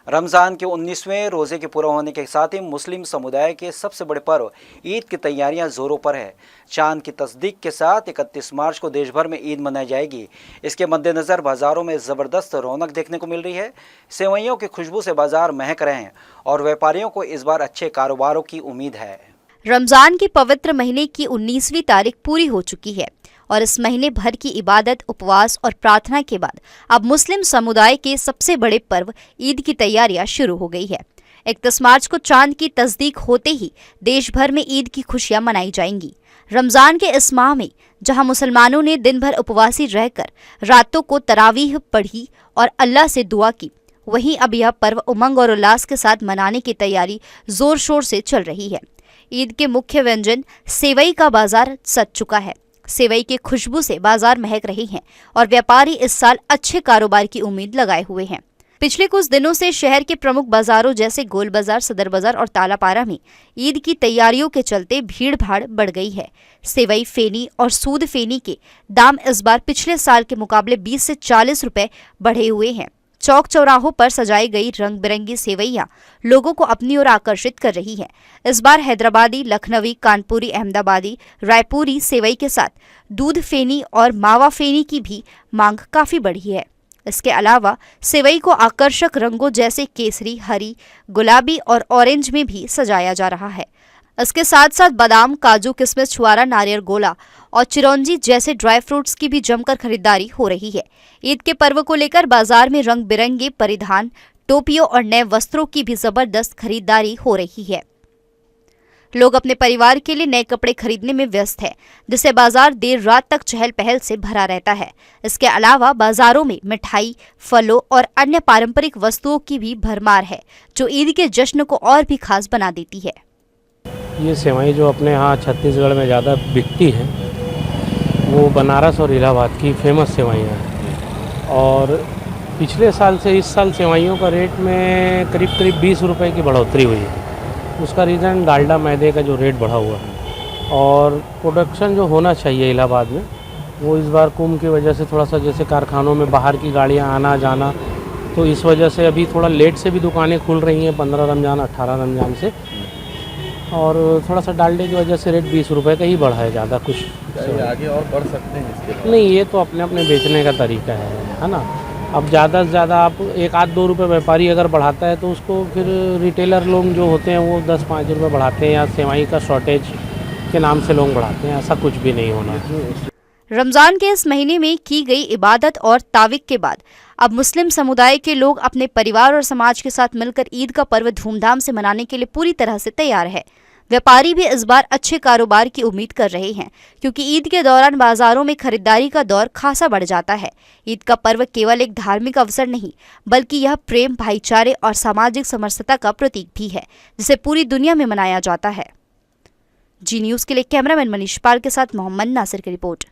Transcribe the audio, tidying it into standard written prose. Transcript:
रमज़ान के 19वें रोज़े के पूरा होने के साथ ही मुस्लिम समुदाय के सबसे बड़े पर्व ईद की तैयारियां जोरों पर है। चांद की तस्दीक के साथ 31 मार्च को देश भर में ईद मनाई जाएगी। इसके मद्देनज़र बाज़ारों में ज़बरदस्त रौनक देखने को मिल रही है। सेवइयों की खुशबू से बाज़ार महक रहे हैं और व्यापारियों को इस बार अच्छे कारोबारों की उम्मीद है। रमज़ान के पवित्र महीने की 19वीं तारीख पूरी हो चुकी है और इस महीने भर की इबादत, उपवास और प्रार्थना के बाद अब मुस्लिम समुदाय के सबसे बड़े पर्व ईद की तैयारियां शुरू हो गई है। 31 मार्च को चांद की तस्दीक होते ही देश भर में ईद की खुशियां मनाई जाएंगी। रमज़ान के इस माह में जहां मुसलमानों ने दिन भर उपवासी रहकर रातों को तरावीह पढ़ी और अल्लाह से दुआ की, वहीं अब यह पर्व उमंग और उल्लास के साथ मनाने की तैयारी जोर शोर से चल रही है। ईद के मुख्य व्यंजन सेवई का बाजार सज चुका है। सेवई की खुशबू से बाजार महक रही हैं और व्यापारी इस साल अच्छे कारोबार की उम्मीद लगाए हुए हैं। पिछले कुछ दिनों से शहर के प्रमुख बाजारों जैसे गोल बाजार, सदर बाजार और तालापारा में ईद की तैयारियों के चलते भीड़ भाड़ बढ़ गई है। सेवई, फेनी और सूद फेनी के दाम इस बार पिछले साल के मुकाबले 20 से 40 रुपए बढ़े हुए हैं। चौक चौराहों पर सजाई गई रंग बिरंगी सेवइयां लोगों को अपनी ओर आकर्षित कर रही हैं। इस बार हैदराबादी, लखनवी, कानपुरी, अहमदाबादी, रायपुरी सेवई के साथ दूध फेनी और मावा फेनी की भी मांग काफी बढ़ी है। इसके अलावा सेवई को आकर्षक रंगों जैसे केसरी, हरी, गुलाबी और ऑरेंज में भी सजाया जा रहा है। इसके साथ साथ बादाम, काजू, किशमिश, छुआरा, नारियल गोला और चिरौंजी जैसे ड्राई फ्रूट्स की भी जमकर खरीदारी हो रही है। ईद के पर्व को लेकर बाजार में रंग बिरंगे परिधान, टोपियों और नए वस्त्रों की भी जबरदस्त खरीदारी हो रही है। लोग अपने परिवार के लिए नए कपड़े खरीदने में व्यस्त है, जिससे बाजार देर रात तक चहल पहल से भरा रहता है। इसके अलावा बाजारों में मिठाई, फलों और अन्य पारंपरिक वस्तुओं की भी भरमार है, जो ईद के जश्न को और भी खास बना देती है। ये सेवई जो अपने यहाँ छत्तीसगढ़ में ज़्यादा बिकती है, वो बनारस और इलाहाबाद की फेमस सेवइयाँ हैं। और पिछले साल से इस साल सेवइयों का रेट में करीब 20 रुपए की बढ़ोतरी हुई है। उसका रीज़न डालडा मैदे का जो रेट बढ़ा हुआ है और प्रोडक्शन जो होना चाहिए इलाहाबाद में, वो इस बार कुंभ की वजह से थोड़ा सा, जैसे कारखानों में बाहर की गाड़ियाँ आना जाना, तो इस वजह से अभी थोड़ा लेट से भी दुकानें खुल रही हैं, 15 रमज़ान 18 रमज़ान से। और थोड़ा सा डालडे की वजह से रेट 20 रुपए का ही बढ़ा है, ज़्यादा कुछ आगे और बढ़ सकते हैं इसके? नहीं, ये तो अपने अपने बेचने का तरीका है ना। अब ज़्यादा से ज़्यादा आप 1-2 रुपये व्यापारी अगर बढ़ाता है तो उसको फिर रिटेलर लोग जो होते हैं वो 10-5 रुपये बढ़ाते हैं, या सेवई का शॉर्टेज के नाम से लोग बढ़ाते हैं। ऐसा कुछ भी नहीं होना। रमजान के इस महीने में की गई इबादत और तावीक के बाद अब मुस्लिम समुदाय के लोग अपने परिवार और समाज के साथ मिलकर ईद का पर्व धूमधाम से मनाने के लिए पूरी तरह से तैयार है। व्यापारी भी इस बार अच्छे कारोबार की उम्मीद कर रहे हैं, क्योंकि ईद के दौरान बाजारों में खरीदारी का दौर खासा बढ़ जाता है। ईद का पर्व केवल एक धार्मिक अवसर नहीं, बल्कि यह प्रेम, भाईचारे और सामाजिक समरसता का प्रतीक भी है, जिसे पूरी दुनिया में मनाया जाता है। जी न्यूज़ के लिए कैमरामैन मनीष पाल के साथ मोहम्मद नासिर की रिपोर्ट।